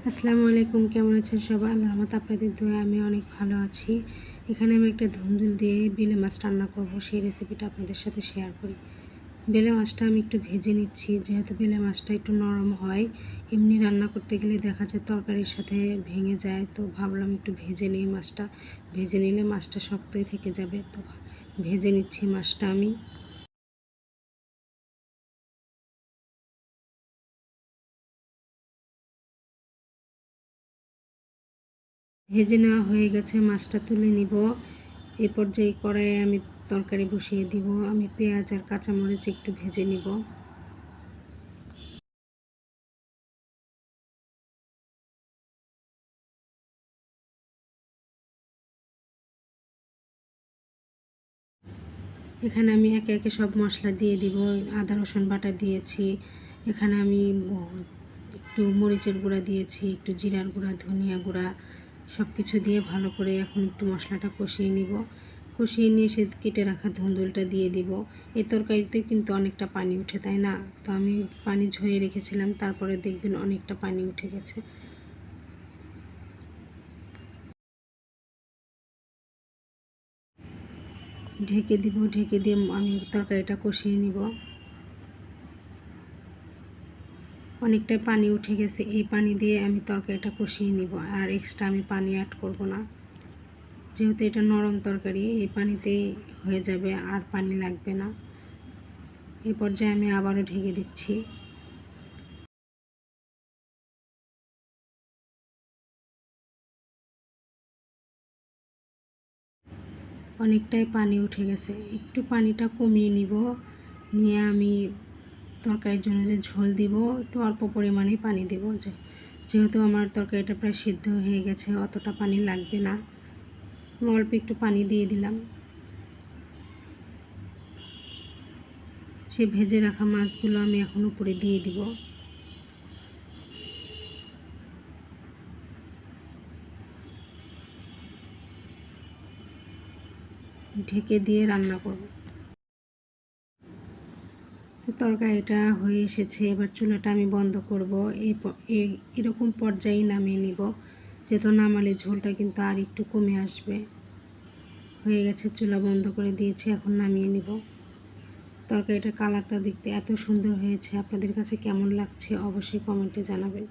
আসসালামু আলাইকুম, কেমন আছেন সবাই? আল্লাহর রহমতে আপনাদের দোয়ায় আমি অনেক ভালো আছি। এখানে আমি একটা ধুন্দুল দিয়ে বেলে মাছ রান্না করব, সেই রেসিপিটা আপনাদের সাথে শেয়ার করি। বেলে মাছটা আমি একটু ভেজে নিচ্ছি, যেহেতু বেলে মাছটা একটু নরম হয়। এমনি রান্না করতে গেলে দেখা যায় তরকারির সাথে ভেঙে যায়, তো ভাবলাম একটু ভেজে নিই মাছটা। ভেজে নিলে মাছটা শক্তই থেকে যাবে, তো ভেজে নিচ্ছি মাছটা আমি। ভেজে নেওয়া হয়ে গেছে, মাছটা তুলে নিব। এই পর্যায়ে কড়াইয়ে আমি তরকারি বসিয়ে দিব। আমি পেঁয়াজ আর কাঁচামরিচ একটু ভেজে নিব। এখানে আমি একে একে সব মশলা দিয়ে দিব। আদা রসুন বাটা দিয়েছি, এখানে আমি একটু মরিচের গুঁড়া দিয়েছি, একটু জিরার গুঁড়া, ধনিয়া গুঁড়া, সব কিছু দিয়ে ভালো করে এখন একটু মশলাটা কষিয়ে নিব। কষিয়ে নিয়ে সে কেটে রাখা ধুন্দুলটা দিয়ে দিব। এই তরকারিতে কিন্তু অনেকটা পানি উঠে, তাই না? তো আমি পানি ঝরিয়ে রেখেছিলাম, তারপরে দেখবেন অনেকটা পানি উঠে গেছে। ঢেকে দিব, ঢেকে দিয়ে আমি তরকারিটা কষিয়ে নিব। অনেকটাই পানি উঠে গেছে, এই পানি দিয়ে আমি তরকারিটা কষিয়ে নিব, আর এক্সট্রা আমি পানি অ্যাড করব না। যেহেতু এটা নরম তরকারি, এই পানিতেই হয়ে যাবে, আর পানি লাগবে না। এই পর্যায়ে আমি আবারও ঢেকে দিচ্ছি। অনেকটাই পানি উঠে গেছে, একটু পানিটা কমিয়ে নিব। নিয়ে আমি তরকারির জন্য যে ঝোল দিব, একটু অল্প পরিমাণে পানি দেব। যেহেতু আমার তরকারিটা প্রায় সিদ্ধ হয়ে গেছে, অতটা পানি লাগবে না। অল্প একটু পানি দিয়ে দিলাম। সে ভেজে রাখা মাছগুলো আমি এখন উপরে দিয়ে দিব। ঢেকে দিয়ে রান্না করব। তো তরকারিটা হয়ে এসেছে, এবার চুলাটা আমি বন্ধ করব। এরকম পর্যায়ে নামিয়ে নিব, যেহেতু নামালে ঝোলটা কিন্তু আর একটু কমে আসবে। হয়ে গেছে, চুলা বন্ধ করে দিয়েছি, এখন নামিয়ে নিব। তরকারিটার কালারটা দেখতে এত সুন্দর হয়েছে, আপনাদের কাছে কেমন লাগছে অবশ্যই কমেন্টে জানাবেন।